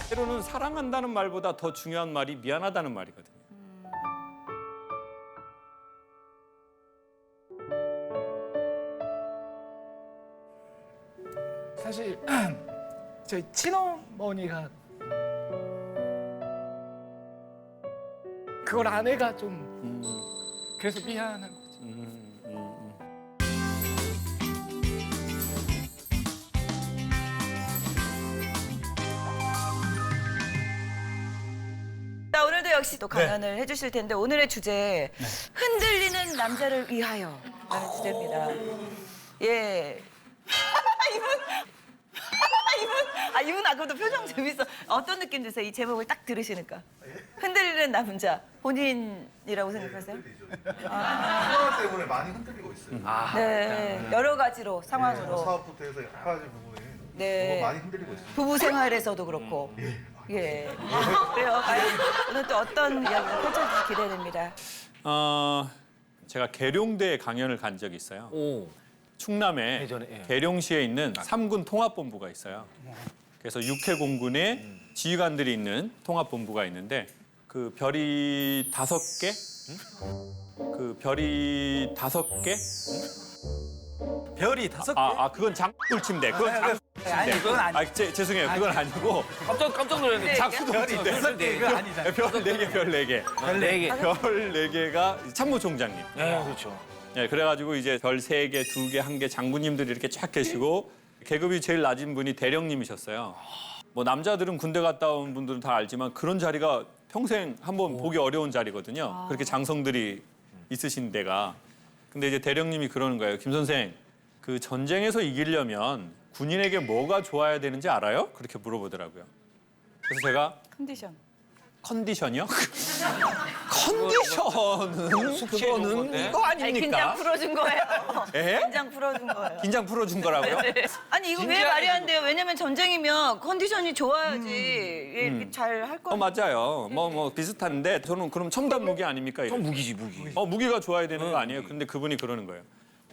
때로는 사랑한다는 말보다 더 중요한 말이 미안하다는 말이거든요. 사실 저희 친어머니가 그걸 아내가 좀 그래서 미안한 거지. 자, 오늘도 역시 또 강연을 해주실 텐데 오늘의 주제 흔들리는 남자를 위하여 라는 주제입니다. 예. 이분 아까도 표정 재밌어. 어떤 느낌 드세요? 이 제목을 딱 들으시니까. 흔들리는 남자 본인이라고 생각하세요? 코로나 때문에 많이 흔들리고 있어요. 네, 여러 가지로 상황으로. 사업부터 해서 여러 가지 부분이 네. 너무 많이 흔들리고 있습니다. 부부 생활에서도 그렇고. 예. 그래요. 과연 오늘 또 어떤 이야기가 펼쳐질지 기대됩니다. 제가 계룡대에 강연을 간 적이 있어요. 오. 충남에 예전에, 예. 계룡시에 있는 3군 통합본부가 있어요. 그래서 육해공군의 지휘관들이 있는 통합본부가 있는데 그 별이 5개? 그 별이 5개? 별이 5개? 그건 장돌침대. 그건 장돌침대. 아니, 그건 아니. 죄송해요. 그건 아니고 깜짝 놀랐는데. 작수돌침대. 별이 4개. 그건 아니다. 별 4개, 별 4개. 별 4개. 별 4개가 참모총장님. 네, 그렇죠. 예, 그래가지고 이제 별 3개, 2개, 1개 장군님들이 이렇게 쫙 계시고 계급이 제일 낮은 분이 대령님이셨어요. 뭐 남자들은 군대 갔다 온 분들은 다 알지만 그런 자리가 평생 한번 보기 어려운 자리거든요. 그렇게 장성들이 있으신 데가. 근데 이제 대령님이 그러는 거예요. 김 선생, 그 전쟁에서 이기려면 군인에게 뭐가 좋아야 되는지 알아요? 그렇게 물어보더라고요. 그래서 제가 컨디션이요? 컨디션은 그거는 그거 아니, 긴장 아닙니까? 풀어준 거예요. 예? 긴장 풀어준 거예요. 긴장 풀어준 거라고요? 아니 이거 왜 말이 안 돼요? 왜냐면 전쟁이면 컨디션이 좋아야지 이렇게 잘 할 거예요. 맞아요. 뭐 비슷한데 저는 그럼 첨단 무기 아닙니까? 이래. 무기지, 무기. 무기가 좋아야 되는 거 아니에요? 근데 그분이 그러는 거예요.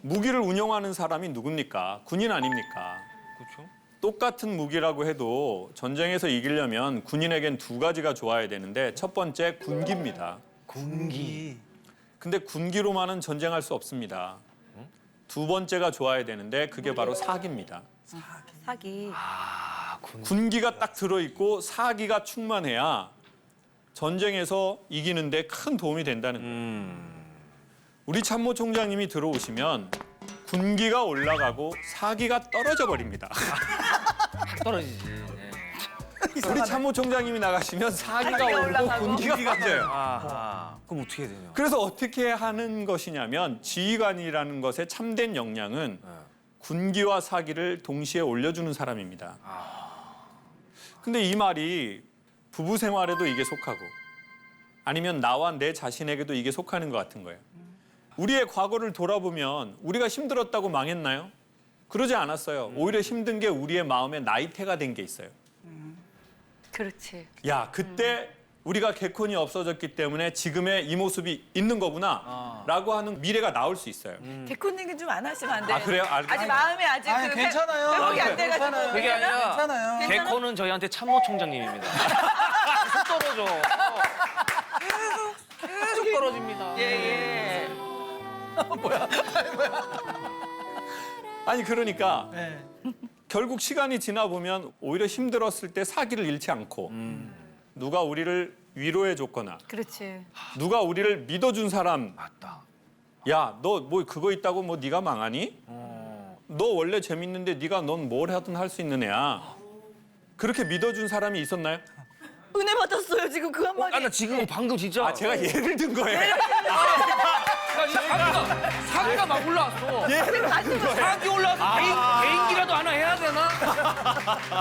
무기를 운영하는 사람이 누굽니까? 군인 아닙니까? 그렇죠. 똑같은 무기라고 해도 전쟁에서 이기려면 군인에겐 2가지가 좋아야 되는데 첫 번째 군기입니다. 군기. 근데 군기로만은 전쟁할 수 없습니다. 2번째가 좋아야 되는데 그게 바로 사기입니다. 사기. 군기가 딱 들어있고 사기가 충만해야 전쟁에서 이기는데 큰 도움이 된다는 거예요. 우리 참모총장님이 들어오시면 군기가 올라가고 사기가 떨어져 버립니다. 떨어지지. 네. 우리 참모총장님이 나가시면 사기가 사기가 오르고 올라가고. 군기가 빠져요. 아하. 그럼 어떻게 해야 되냐? 그래서 어떻게 하는 것이냐면 지휘관이라는 것의 참된 역량은 군기와 사기를 동시에 올려주는 사람입니다. 근데 이 말이 부부 생활에도 이게 속하고 아니면 나와 내 자신에게도 이게 속하는 것 같은 거예요. 우리의 과거를 돌아보면 우리가 힘들었다고 망했나요? 그러지 않았어요. 오히려 힘든 게 우리의 마음에 나이테가 된 게 있어요. 그렇지. 야, 그때 우리가 개콘이 없어졌기 때문에 지금의 이 모습이 있는 거구나 라고 하는 미래가 나올 수 있어요. 개콘닝은 좀 안 하시면 안 돼요. 그래요? 아직 마음이 아직 아니, 그 괜찮아요. 회복이 안 돼가지고. 괜찮아요. 그게 아니라 괜찮아요. 개코는 저희한테 참모총장님입니다. 계속 떨어져. 계속 떨어집니다. 예. 아니 그러니까 네. 결국 시간이 지나 보면 오히려 힘들었을 때 사기를 잃지 않고 누가 우리를 위로해 줬거나 그렇지. 누가 우리를 믿어준 사람, 맞다. 야, 너 뭐 그거 있다고 뭐 네가 망하니? 너 원래 재밌는데 네가 넌 뭘 하든 할 수 있는 애야. 그렇게 믿어준 사람이 있었나요? 은혜 받았어요 지금 그 한마디. 나 지금 방금 진짜. 제가 예를 든 거예요. 사기가 막 올라왔어. 예를 든 거예요. 사기 올라와서 개인기라도 하나 해야 되나?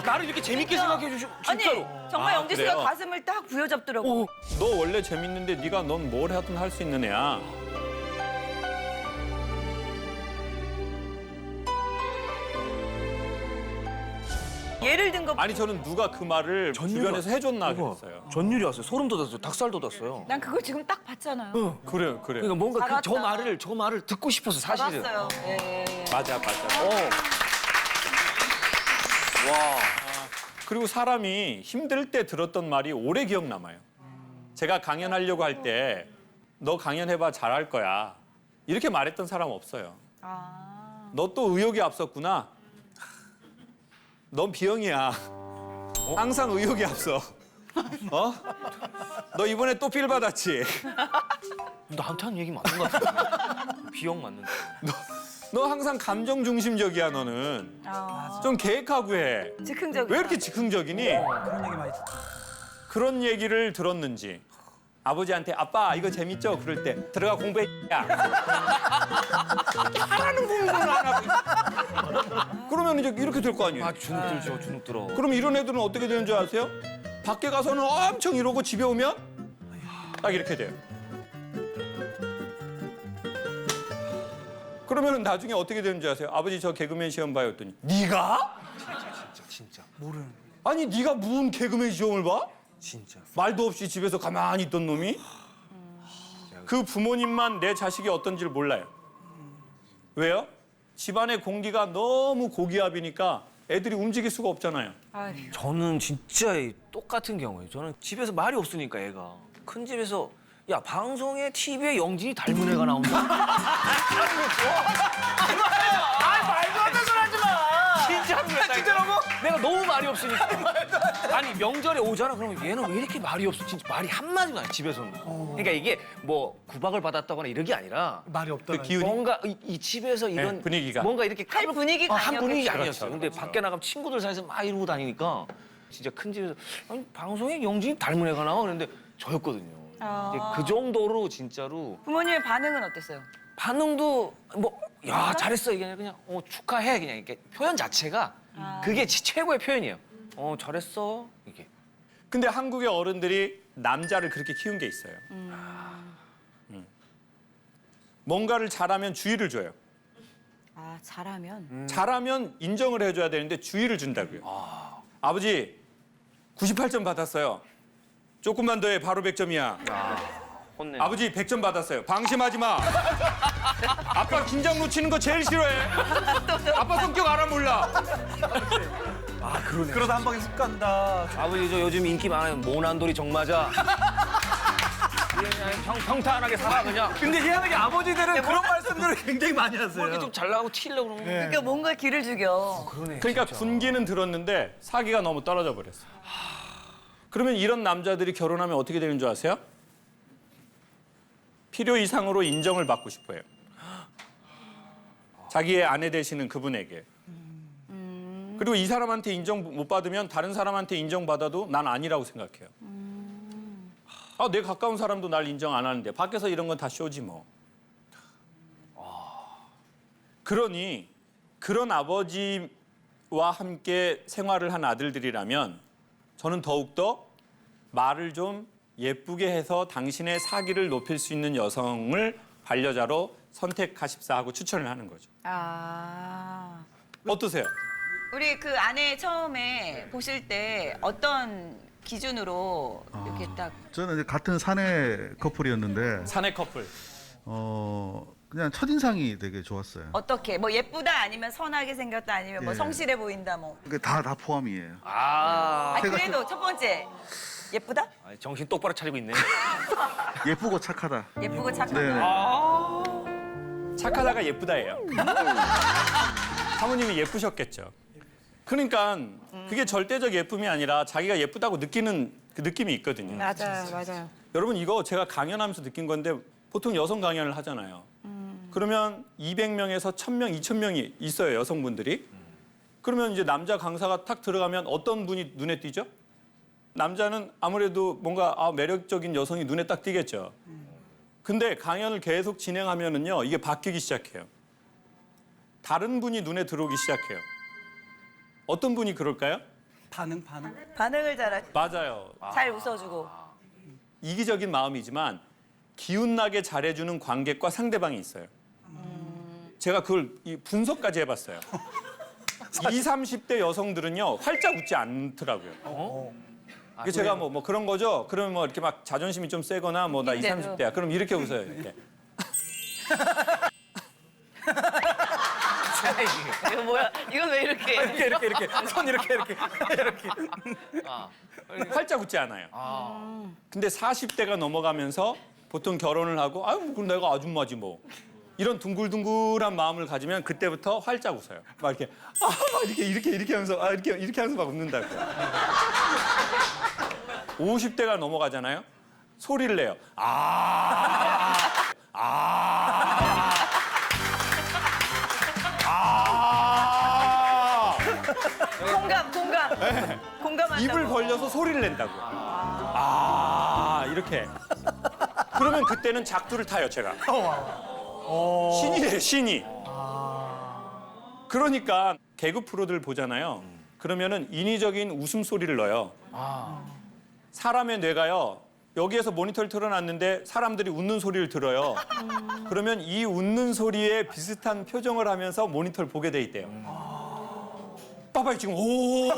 나를 이렇게 재밌게 생각해 주시고 진짜로. 아니 정말 영지 씨가 그래요? 가슴을 딱 부여잡더라고. 너 원래 재밌는데 네가 넌 뭘 하든 할 수 있는 애야. 예를 든 거. 아니 저는 누가 그 말을 주변에서 해줬나 그랬어요. 전율이 왔어요. 소름 돋았어요. 닭살 돋았어요. 난 그걸 지금 딱 봤잖아요. 그래요. 그러니까 뭔가 잘했다. 저 말을 듣고 싶어서 사실은. 봤어요. 예. 맞아. 와. 그리고 사람이 힘들 때 들었던 말이 오래 기억 남아요. 제가 강연하려고 할 때 너 강연해봐 잘할 거야. 이렇게 말했던 사람 없어요. 아. 너 또 의욕이 앞섰구나. 넌 B형이야. 항상 의욕이 앞서. 어? 너 이번에 또 필 받았지? 나한테 한 얘기 맞는 것 같아. B형 맞는데. 너 항상 감정 중심적이야 너는. 아. 좀 계획하고 해. 즉흥적. 왜 이렇게 즉흥적이니? 그런 얘기 많이 듣. 그런 얘기를 들었는지 아버지한테 아빠 이거 재밌죠? 그럴 때 들어가 공부해 야. 하라는 공부를 안 하고. 그러면 이제 이렇게 될 거 아니에요. 아 주눅 들죠, 주눅 들어. 그럼 이런 애들은 어떻게 되는 줄 아세요? 밖에 가서는 엄청 이러고 집에 오면 딱 이렇게 돼요. 그러면 나중에 어떻게 되는 줄 아세요? 아버지 저 개그맨 시험 봐요 했더니 네가? 진짜. 모르는. 아니 네가 무슨 개그맨 시험을 봐? 진짜. 말도 없이 집에서 가만히 있던 놈이? 그 부모님만 내 자식이 어떤지를 몰라요. 왜요? 집안의 공기가 너무 고기압이니까 애들이 움직일 수가 없잖아요. 아휴. 저는 진짜 똑같은 경우예요. 저는 집에서 말이 없으니까 애가 큰 집에서 야 방송에 TV에 영진이 닮은 애가 나온다. 아 말도 안 되는 소리 하지 마. 진짜 진짜라고? 내가 너무 말이 없으니까. 아니 명절에 오잖아. 그러면 얘는 왜 이렇게 말이 없어? 진짜 말이 한 마디도 안 해, 집에서는. 그러니까 이게 뭐 구박을 받았다거나 이런 게 아니라 말이 없다. 그 기운이 뭔가 이 집에서 이런 네, 분위기가. 뭔가 이렇게 한 분위기가 한 분위기 아니었겠죠. 아니었어요. 근데 밖에 나가면 친구들 사이에서 막 이러고 다니니까 진짜 큰 집에서 아니, 방송에 영진이 닮은 애가 나와 그랬는데 저였거든요. 아. 이제 그 정도로 진짜로 부모님의 반응은 어땠어요? 반응도 뭐 야 잘했어 이게 아니라 그냥 축하해 그냥 이렇게 표현 자체가 그게 최고의 표현이에요. 잘했어 이게. 근데 한국의 어른들이 남자를 그렇게 키운 게 있어요. 뭔가를 잘하면 주의를 줘요. 아 잘하면. 잘하면 인정을 해줘야 되는데 주의를 준다고요. 아버지 98점 받았어요. 조금만 더 해 바로 100점이야. 혼내. 아버지 100점 받았어요. 방심하지 마. 아빠 긴장 놓치는 거 제일 싫어해. 아빠 성격 알아 몰라. 그러다 한 방에 훅 간다. 아버지 저 요즘 인기 많아요. 모난돌이 정맞아. 그냥 평탄하게 살아 그냥. 근데 희한하게 아버지들은 그런 말씀들을 굉장히 많이 뭐 하세요. 이렇게 좀 잘 나가고 튀려고 그러면. 그러니까 뭔가 기를 죽여. 그러네. 그러니까 진짜. 군기는 들었는데 사기가 너무 떨어져 버렸어. 그러면 이런 남자들이 결혼하면 어떻게 되는 줄 아세요? 필요 이상으로 인정을 받고 싶어요. 자기의 아내 되시는 그분에게. 그리고 이 사람한테 인정 못 받으면 다른 사람한테 인정받아도 난 아니라고 생각해요. 아, 내 가까운 사람도 날 인정 안 하는데 밖에서 이런 건 다 쇼지 뭐. 그러니 그런 아버지와 함께 생활을 한 아들들이라면 저는 더욱더 말을 좀 예쁘게 해서 당신의 사기를 높일 수 있는 여성을 반려자로 선택하십사 하고 추천을 하는 거죠. 아. 어떠세요? 우리 그 아내 처음에 보실 때 어떤 기준으로 이렇게 딱 저는 이제 같은 사내 커플이었는데 사내 커플. 그냥 첫인상이 되게 좋았어요. 어떻게 뭐 예쁘다 아니면 선하게 생겼다 아니면 뭐 예. 성실해 보인다 뭐. 그게 다 포함이에요. 아. 아 그래도 첫 번째 예쁘다? 아니, 정신 똑바로 차리고 있네. 예쁘고 착하다. 예쁘고 착하다. 네. 착하다가 예쁘다예요. 사모님이 예쁘셨겠죠. 그러니까 그게 절대적 예쁨이 아니라 자기가 예쁘다고 느끼는 그 느낌이 있거든요. 맞아요, 맞아요. 여러분 이거 제가 강연하면서 느낀 건데 보통 여성 강연을 하잖아요. 그러면 200명에서 1000명, 2000명이 있어요, 여성분들이. 그러면 이제 남자 강사가 탁 들어가면 어떤 분이 눈에 띄죠? 남자는 아무래도 뭔가 매력적인 여성이 눈에 딱 띄겠죠. 근데 강연을 계속 진행하면은요, 이게 바뀌기 시작해요. 다른 분이 눈에 들어오기 시작해요. 어떤 분이 그럴까요? 반응. 반응을 잘하지. 맞아요. 잘 웃어주고. 이기적인 마음이지만 기운나게 잘해주는 관객과 상대방이 있어요. 제가 그걸 분석까지 해봤어요. 20, 30대 여성들은요 활짝 웃지 않더라고요. 이게 제가 뭐 그런 거죠. 그러면 뭐 이렇게 막 자존심이 좀 세거나 뭐 나 20, 힘들죠. 30대야. 그럼 이렇게 웃어요. 이렇게. 이거 뭐야? 이건 왜 이렇게? 이렇게 손 이렇게 활짝 웃지 않아요. 근데 40대가 넘어가면서 보통 결혼을 하고 아유 뭐 그럼 내가 아줌마지 뭐 이런 둥글둥글한 마음을 가지면 그때부터 활짝 웃어요. 막 이렇게 막 이렇게 하면서 이렇게 하면서 막 웃는다고요. 50대가 넘어가잖아요. 소리를 내요. 공감한다고. 입을 벌려서 소리를 낸다고요. 이렇게. 그러면 그때는 작두를 타요, 제가. 신이래요, 신이. 그러니까 개그 프로들 보잖아요. 그러면은 인위적인 웃음소리를 넣어요. 사람의 뇌가요. 여기에서 모니터를 틀어놨는데 사람들이 웃는 소리를 들어요. 그러면 이 웃는 소리에 비슷한 표정을 하면서 모니터를 보게 돼 있대요. 봐봐요, 지금 오,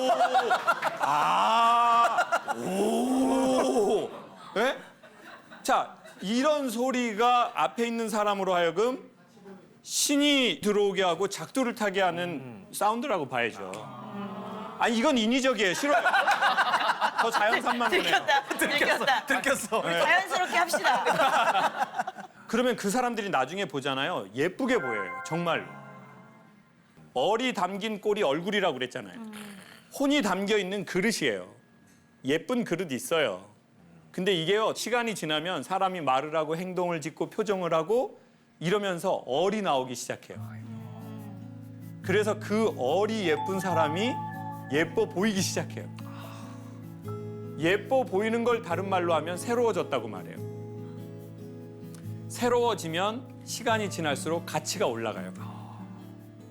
오. 예? 자, 이런 소리가 앞에 있는 사람으로 하여금 신이 들어오게 하고 작두를 타게 하는 사운드라고 봐야죠. 아니, 이건 인위적이에요. 싫어요. 더 자연산만 보네요. 들켰어. 우리 자연스럽게 합시다. 그러면 그 사람들이 나중에 보잖아요. 예쁘게 보여요. 정말로. 얼이 담긴 꼴이 얼굴이라고 그랬잖아요. 혼이 담겨 있는 그릇이에요. 예쁜 그릇 있어요. 근데 이게요. 시간이 지나면 사람이 말을 하고 행동을 짓고 표정을 하고 이러면서 얼이 나오기 시작해요. 그래서 그 얼이 예쁜 사람이 예뻐 보이기 시작해요. 예뻐 보이는 걸 다른 말로 하면 새로워졌다고 말해요. 새로워지면 시간이 지날수록 가치가 올라가요.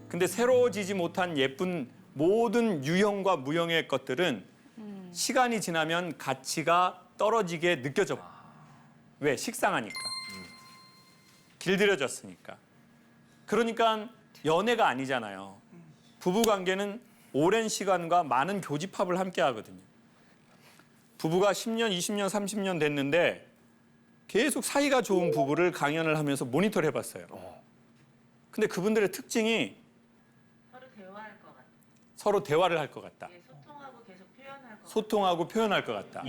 근데 새로워지지 못한 예쁜 모든 유형과 무형의 것들은 시간이 지나면 가치가 떨어지게 느껴져. 왜? 식상하니까. 길들여졌으니까. 그러니까 연애가 아니잖아요. 부부관계는 오랜 시간과 많은 교집합을 함께 하거든요. 부부가 10년, 20년, 30년 됐는데 계속 사이가 좋은 부부를 강연을 하면서 모니터를 해봤어요. 근데 그분들의 특징이 서로 대화를 할 것 같다. 소통하고 계속 표현할 것 같아요. 소통하고 표현할 것 같다.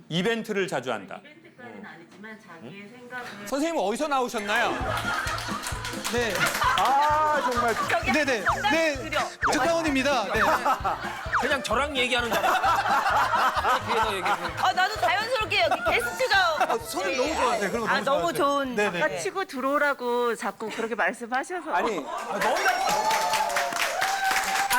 이벤트를 자주 한다. 이벤트까지는 아니지만 자기의 생각을 선생님 어디서 나오셨나요? 네. 정말. 네네. 네. 특파원입니다. 네. 그냥 저랑 얘기하는 줄 알았어. 뒤에서 얘기해. 나도 자연스럽게 여기 게스트가 손을 너무 좋아하세요. 그런 거 너무 너무 좋아하세요. 좋은. 네네. 아까 치고 들어오라고 자꾸 그렇게 말씀하셔서 아니,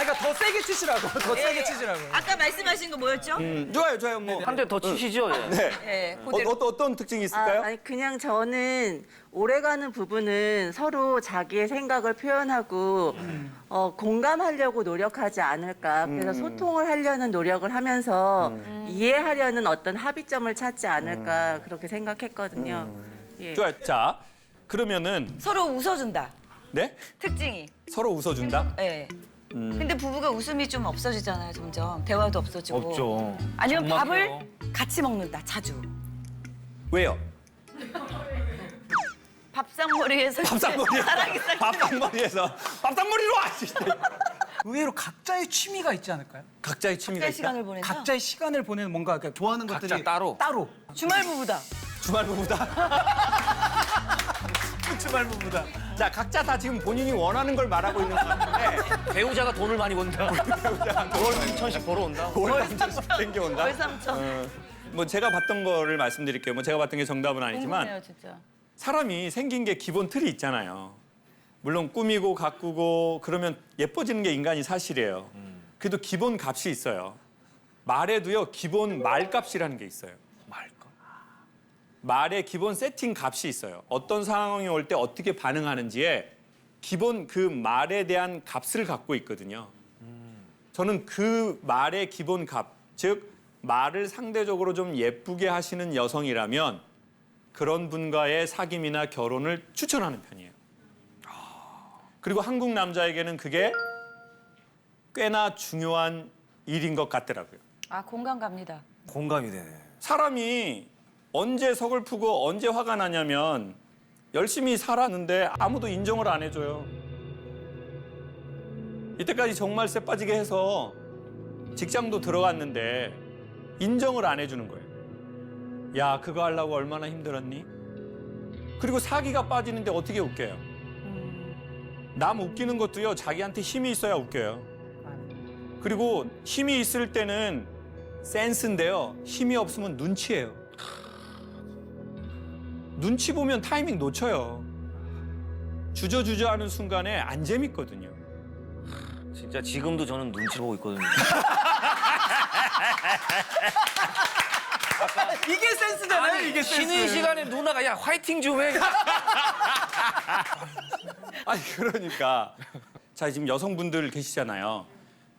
그러니까 더 세게 치시라고. 더 세게 치시라고. 아까 말씀하신 거 뭐였죠? 좋아요. 뭐. 한 대 더 치시죠. 예. 네. 네, 어떤 특징이 있을까요? 아니 그냥 저는 오래가는 부부는 서로 자기의 생각을 표현하고 공감하려고 노력하지 않을까. 그래서 소통을 하려는 노력을 하면서 이해하려는 어떤 합의점을 찾지 않을까 그렇게 생각했거든요. 예. 좋아요. 자, 그러면은 서로 웃어준다. 네? 특징이. 서로 웃어준다? 네. 근데 부부가 웃음이 좀 없어지잖아요, 점점. 대화도 없어지고. 없죠. 아니면 밥을 정막해요. 같이 먹는다, 자주. 왜요? 밥상머리에서 밥상머리에서. 사랑이 싹. 밥상머리로 와! 의외로 각자의 취미가 있지 않을까요? 각자의 취미가 각자의 있다? 시간을 보내서. 각자의 시간을 보내는 뭔가 그러니까 좋아하는 각자 것들이 따로. 주말 부부다. 주말 부부다. 주말 부부다. 자, 각자 다 지금 본인이 원하는 걸 말하고 있는 것 같은데 배우자가 돈을 많이 번다. 월 2천씩 벌어온다. 월 3천씩 챙겨온다? 월 3천. 뭐 제가 봤던 거를 말씀드릴게요. 뭐 제가 봤던 게 정답은 아니지만 궁금해요, 진짜. 사람이 생긴 게 기본 틀이 있잖아요. 물론 꾸미고 가꾸고 그러면 예뻐지는 게 인간이 사실이에요. 그래도 기본 값이 있어요. 말에도요 기본 말값이라는 게 있어요. 말까? 말의 기본 세팅 값이 있어요. 어떤 상황이 올 때 어떻게 반응하는지에 기본 그 말에 대한 값을 갖고 있거든요. 저는 그 말의 기본 값, 즉 말을 상대적으로 좀 예쁘게 하시는 여성이라면 그런 분과의 사귐이나 결혼을 추천하는 편이에요. 그리고 한국 남자에게는 그게 꽤나 중요한 일인 것 같더라고요. 공감 갑니다. 공감이 되네. 사람이 언제 서글프고 언제 화가 나냐면 열심히 살았는데 아무도 인정을 안 해줘요. 이때까지 정말 쎄 빠지게 해서 직장도 들어갔는데 인정을 안 해주는 거예요. 야, 그거 하려고 얼마나 힘들었니? 그리고 사기가 빠지는데 어떻게 웃겨요? 남 웃기는 것도요, 자기한테 힘이 있어야 웃겨요. 그리고 힘이 있을 때는 센스인데요, 힘이 없으면 눈치예요. 눈치 보면 타이밍 놓쳐요. 주저주저 하는 순간에 안 재밌거든요. 진짜 지금도 저는 눈치 보고 있거든요. 이게 센스잖아요. 이게 쉬는 시간에 누나가 야 화이팅 좀 해. 아니, 그러니까. 자, 지금 여성분들 계시잖아요.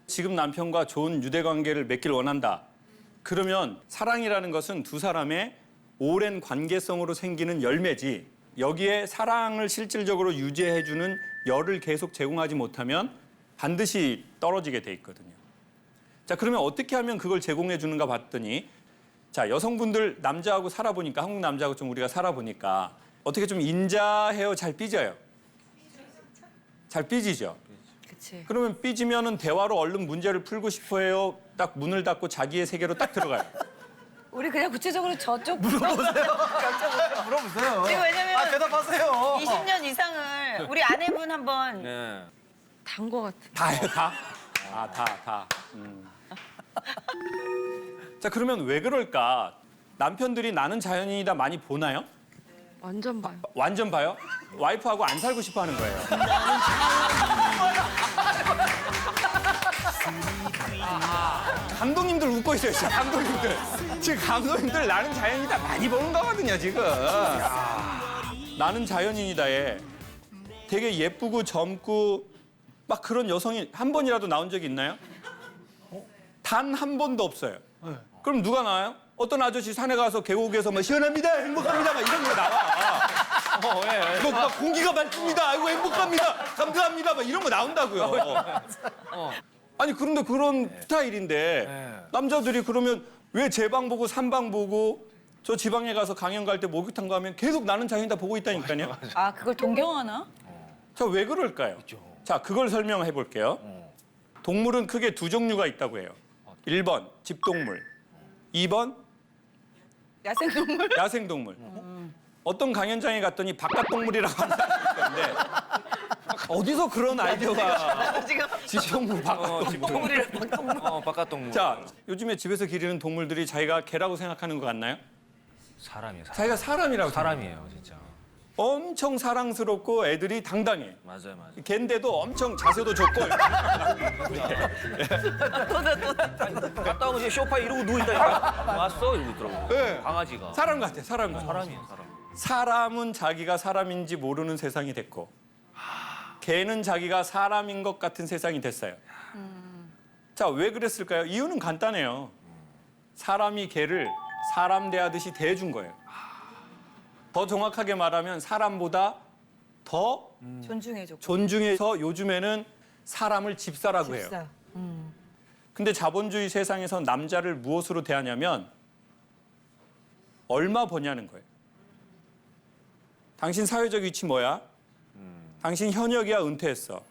지금 남편과 좋은 유대관계를 맺길 원한다. 그러면 사랑이라는 것은 두 사람의 오랜 관계성으로 생기는 열매지, 여기에 사랑을 실질적으로 유지해주는 열을 계속 제공하지 못하면 반드시 떨어지게 돼 있거든요. 자, 그러면 어떻게 하면 그걸 제공해 주는가 봤더니, 자, 여성분들 남자하고 살아보니까, 한국 남자하고 좀 우리가 살아보니까 어떻게 좀 인자해요? 잘 삐져요? 잘 삐지죠? 그치. 그러면 삐지면은 대화로 얼른 문제를 풀고 싶어 해요? 딱 문을 닫고 자기의 세계로 딱 들어가요. 우리 그냥 구체적으로 저쪽 물어보세요. 지금 왜냐면 대답하세요. 20년 이상을 우리 아내분 한번 네. 단거 같아. 다예요, 다? 아, 다. 자, 그러면 왜 그럴까? 남편들이 나는 자연인이다 많이 보나요? 완전 봐요. 완전 봐요? 와이프하고 안 살고 싶어 하는 거예요. 감독님들 웃고 있어요, 지금 감독님들. 지금 감독님들 나는 자연인이다 많이 보는 거거든요, 지금. 나는 자연인이다에 되게 예쁘고 젊고 막 그런 여성이 한 번이라도 나온 적이 있나요? 단 한 번도 없어요. 그럼 누가 나와요? 어떤 아저씨 산에 가서 계곡에서 막 시원합니다, 행복합니다, 막 이런 거 나와. 막 공기가 맑습니다, 아이고 행복합니다, 감사합니다, 막 이런 거 나온다고요. 아니 그런데 그런 스타일인데 남자들이 그러면 왜 제 방 보고 산방 보고 저 지방에 가서 강연 갈 때 목욕탕 가면 계속 나는 자연이다 보고 있다니까요. 아, 그걸 동경하나? 자, 왜 그럴까요? 자, 그걸 설명해 볼게요. 동물은 크게 두 종류가 있다고 해요. 1번 집동물, 2번 야생동물? 야생동물. 어떤 강연장에 갔더니 바깥동물이라고 하는 사람이 있는데 어디서 그런 아이디어가 지금 지동물 바깥동물. 동물이랑 박동물. 바깥동물. 자, 요즘에 집에서 기르는 동물들이 자기가 개라고 생각하는 것 같나요? 사람이에요. 자기가 사람이라고 사람이에요, 진짜. 엄청 사랑스럽고 애들이 당당해. 맞아요. 걘데도 엄청 자세도 좋고. 갔다 오면 이제 소파에 이러고 누워 있다니까. 왔어 이러고 있더라고. 네. 강아지가. 사람 같아, 사람 같아. 사람이에요, 사람. 사람은 자기가 사람인지 모르는 세상이 됐고, 개는 자기가 사람인 것 같은 세상이 됐어요. 자, 왜 그랬을까요? 이유는 간단해요. 사람이 개를 사람 대하듯이 대해준 거예요. 더 정확하게 말하면 사람보다 더 존중해줘. 존중해서 요즘에는 사람을 집사라고 해요. 집사. 근데 자본주의 세상에서 남자를 무엇으로 대하냐면 얼마 버냐는 거예요. 당신 사회적 위치 뭐야? 당신 현역이야, 은퇴했어.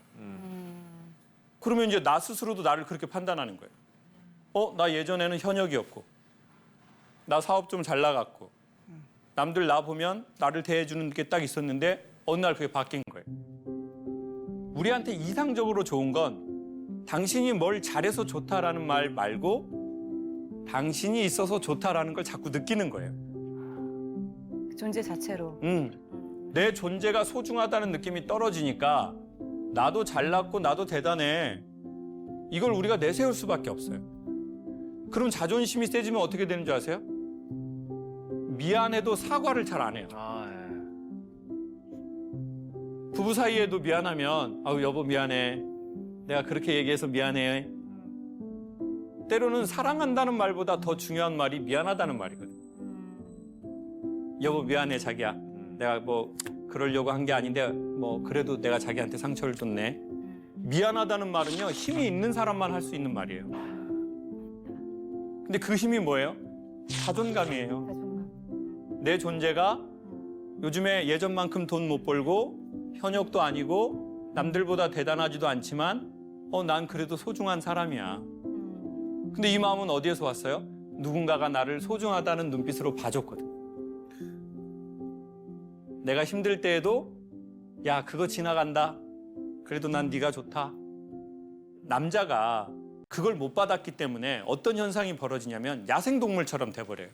그러면 이제 나 스스로도 나를 그렇게 판단하는 거예요. 나 예전에는 현역이었고, 나 사업 좀 잘 나갔고, 남들 나 보면 나를 대해주는 게 딱 있었는데 어느 날 그게 바뀐 거예요. 우리한테 이상적으로 좋은 건 당신이 뭘 잘해서 좋다라는 말 말고 당신이 있어서 좋다라는 걸 자꾸 느끼는 거예요. 존재 자체로. 내 존재가 소중하다는 느낌이 떨어지니까 나도 잘났고 나도 대단해. 이걸 우리가 내세울 수밖에 없어요. 그럼 자존심이 세지면 어떻게 되는 줄 아세요? 미안해도 사과를 잘 안 해요. 부부 사이에도 미안하면 아우 여보 미안해. 내가 그렇게 얘기해서 미안해. 때로는 사랑한다는 말보다 더 중요한 말이 미안하다는 말이거든. 여보 미안해 자기야. 내가 뭐 그러려고 한 게 아닌데 뭐 그래도 내가 자기한테 상처를 줬네. 미안하다는 말은요 힘이 있는 사람만 할 수 있는 말이에요. 근데 그 힘이 뭐예요? 자존감이에요. 내 존재가 요즘에 예전만큼 돈 못 벌고 현역도 아니고 남들보다 대단하지도 않지만 난 그래도 소중한 사람이야. 근데 이 마음은 어디에서 왔어요? 누군가가 나를 소중하다는 눈빛으로 봐줬거든. 내가 힘들 때에도 야, 그거 지나간다. 그래도 난 네가 좋다. 남자가 그걸 못 받았기 때문에 어떤 현상이 벌어지냐면 야생동물처럼 돼버려요.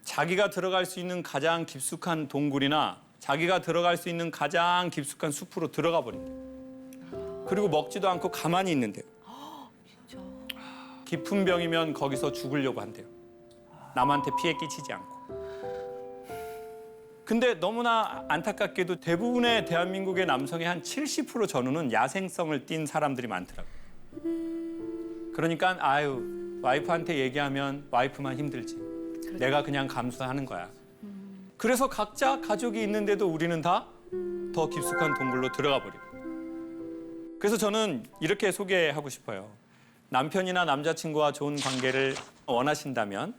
자기가 들어갈 수 있는 가장 깊숙한 동굴이나 자기가 들어갈 수 있는 가장 깊숙한 숲으로 들어가 버린다. 그리고 먹지도 않고 가만히 있는데요. 깊은 병이면 거기서 죽으려고 한대요. 남한테 피해 끼치지 않고. 근데 너무나 안타깝게도 대부분의 대한민국의 남성의 한 70% 전후는 야생성을 띤 사람들이 많더라고요. 그러니까 아유, 와이프한테 얘기하면 와이프만 힘들지. 내가 그냥 감수하는 거야. 그래서 각자 가족이 있는데도 우리는 다 더 깊숙한 동굴로 들어가 버리고. 그래서 저는 이렇게 소개하고 싶어요. 남편이나 남자친구와 좋은 관계를 원하신다면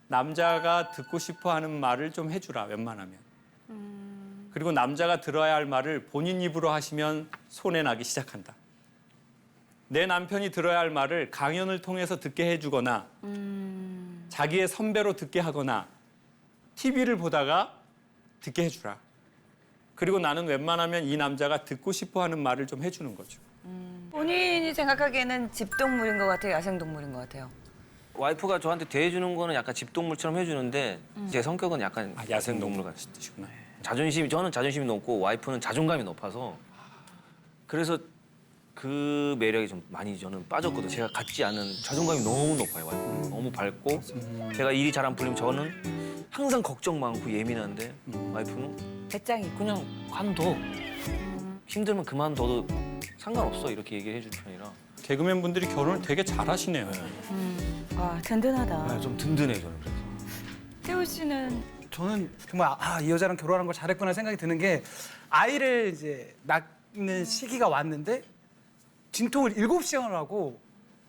남자가 듣고 싶어하는 말을 좀 해주라, 웬만하면. 그리고 남자가 들어야 할 말을 본인 입으로 하시면 손해나기 시작한다. 내 남편이 들어야 할 말을 강연을 통해서 듣게 해주거나 자기의 선배로 듣게 하거나 TV를 보다가 듣게 해주라. 그리고 나는 웬만하면 이 남자가 듣고 싶어하는 말을 좀 해주는 거죠. 본인이 생각하기에는 집동물인 것 같아요, 야생동물인 것 같아요. 와이프가 저한테 대해주는 거는 약간 집동물처럼 해주는데 제 성격은 약간 야생동물 같으시구나. 저는 자존심이 높고 와이프는 자존감이 높아서 그래서 그 매력이 좀 많이 저는 빠졌거든요. 제가 갖지 않은 자존감이 너무 높아요. 와이프는. 너무 밝고 제가 일이 잘 안 풀리면 저는 항상 걱정 많고 예민한데 와이프는 배짱이. 그냥 관둬. 힘들면 그만둬도 상관없어 이렇게 얘기해 주는 편이라 개그맨 분들이 결혼을 되게 잘하시네요. 와, 든든하다. 좀 든든해 저는 그래서. 태우 씨는 저는 정말 이 여자랑 결혼한 걸 잘했구나 생각이 드는 게 아이를 이제 낳는 시기가 왔는데 진통을 7시간을 하고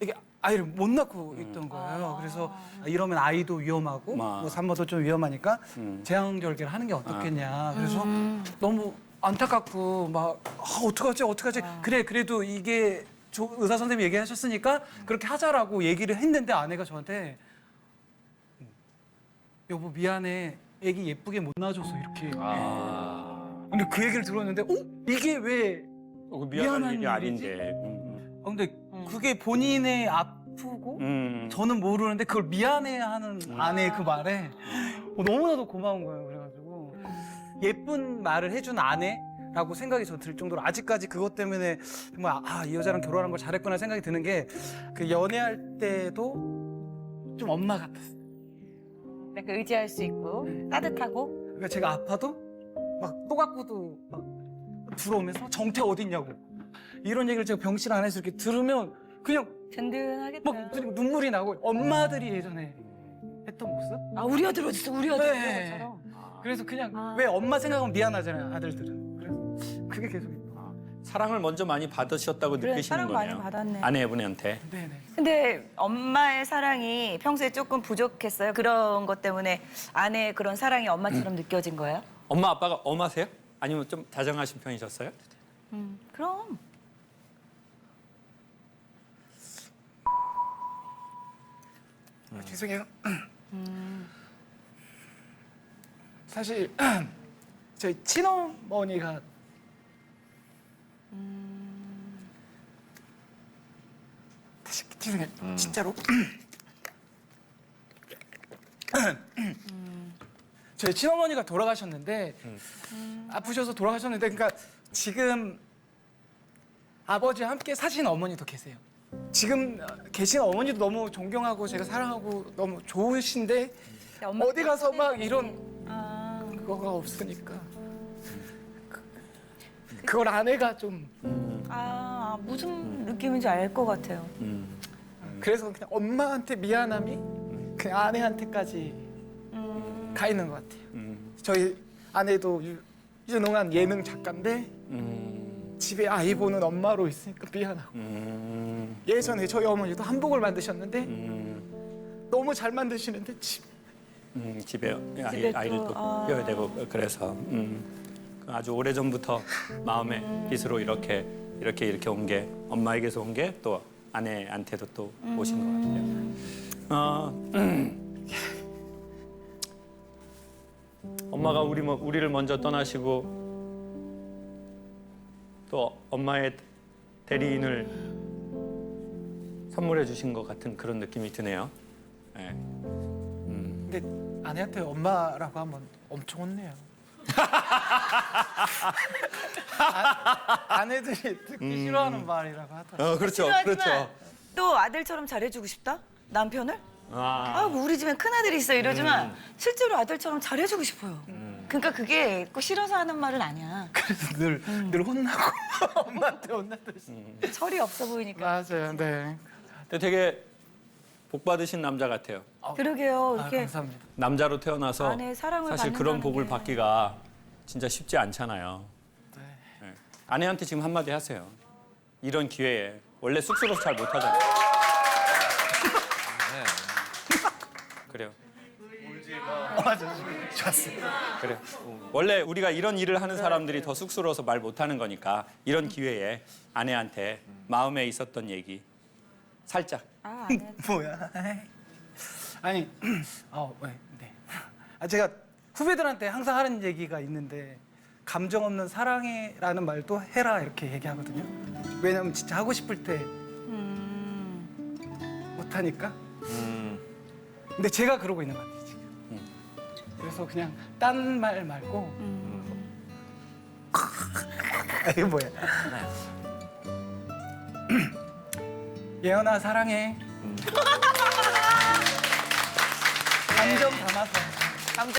이게 아이를 못 낳고 있던 거예요. 그래서 이러면 아이도 위험하고 뭐 산모도 좀 위험하니까 제왕절개를 하는 게 어떻겠냐. 그래서 너무 안타깝고 막 어떡하지? 그래 그래도 이게 의사 선생님이 얘기하셨으니까 그렇게 하자라고 얘기를 했는데 아내가 저한테 여보 미안해. 애기 예쁘게 못 낳아줘서 이렇게. 근데 그 얘기를 들었는데 이게 왜 미안한 미안한 일이 일이지? 아닌데. 근데 그게 본인의 아프고 저는 모르는데 그걸 미안해하는 아내의 그 말에 너무나도 고마운 거예요. 그래가지고 예쁜 말을 해준 아내라고 생각이 저 들 정도로 아직까지 그것 때문에 정말 이 여자랑 결혼한 걸 잘했구나 생각이 드는 게 그 연애할 때도 좀 엄마 같았어요. 약간 의지할 수 있고 따뜻하고. 그러니까 제가 아파도 막 또 갖고도 막 들어오면서 정태 어딨냐고 이런 얘기를 제가 병실 안에서 이렇게 들으면 그냥 든든하겠다. 막 눈물이 나고 엄마들이 예전에 했던 모습? 우리 아들 어딨어, 우리 아들. 네. 이런 것처럼. 그래서 그냥 왜 엄마 생각하면 미안하잖아요 아들들은. 그래서 그게 계속 있고. 사랑을 먼저 많이 받으셨다고 그래, 느끼시는 사랑 많이 거네요. 받았네. 아내분한테. 네네. 근데 엄마의 사랑이 평소에 조금 부족했어요? 그런 것 때문에 아내의 그런 사랑이 엄마처럼 느껴진 거예요? 엄마 아빠가 엄하세요? 아니면 좀 다정하신 편이셨어요? 그럼. 죄송해요. 사실 저희 친어머니가 다시 죄송해요. 진짜로. 저희 친어머니가 돌아가셨는데 아프셔서 돌아가셨는데 그러니까 지금 아버지와 함께 사신 어머니도 계세요. 지금 계신 어머니도 너무 존경하고 제가 사랑하고 너무 좋으신데 어디 가서 막 이런 그거가 없으니까 그걸 아내가 좀 무슨 느낌인지 알 것 같아요. 그래서 그냥 엄마한테 미안함이 그냥 아내한테까지 가 있는 것 같아요. 저희 아내도 유능한 예능 작가인데 집에 아이 보는 엄마로 있으니까 미안하고 예전에 저희 어머니도 한복을 만드셨는데 너무 잘 만드시는데 집에 집에 아이를 또, 또 키워야 되고 그래서 아주 오래전부터 마음의 빚으로 이렇게 이렇게 온 게 엄마에게서 온 게 또 아내한테도 또 오신 것 같아요. 엄마가 우리를 먼저 떠나시고 또 엄마의 대리인을 선물해 주신 것 같은 그런 느낌이 드네요. 네. 근데 아내한테 엄마라고 하면 엄청 혼내요. 아내들이 듣기 싫어하는 말이라고 하더라고요. 그렇죠, 싫어하지만 또 아들처럼 잘해주고 싶다? 남편을? 아, 뭐 우리 집엔 큰아들이 있어 이러지만 실제로 아들처럼 잘해주고 싶어요. 그러니까 그게 꼭 싫어서 하는 말은 아니야. 그래서 늘 혼나고 엄마한테 혼나듯이. 철이 없어 보이니까. 맞아요, 네. 근데 되게 복 받으신 남자 같아요. 그러게요. 아, 이렇게 감사합니다. 남자로 태어나서 아내의 사랑을 사실 그런 받는다는 복을 게. 받기가 진짜 쉽지 않잖아요. 네. 아내한테 지금 한마디 하세요. 이런 기회에 원래 쑥스러워서 잘 못하잖아요. 그래요. 좋았어요. 그래. 원래 우리가 이런 일을 하는 사람들이 더 쑥스러워서 말 못하는 거니까 이런 기회에 아내한테 마음에 있었던 얘기 살짝. 아, 아내. 뭐야? 아니, 네. 제가 후배들한테 항상 하는 얘기가 있는데 감정 없는 사랑해라는 말도 해라 이렇게 얘기하거든요. 왜냐면 진짜 하고 싶을 때 못하니까. 근데 제가 그러고 있는 것 같아요 지금. 그래서 그냥 딴 말 말고. 이게 뭐야? 예언아 사랑해. 감정 담아서.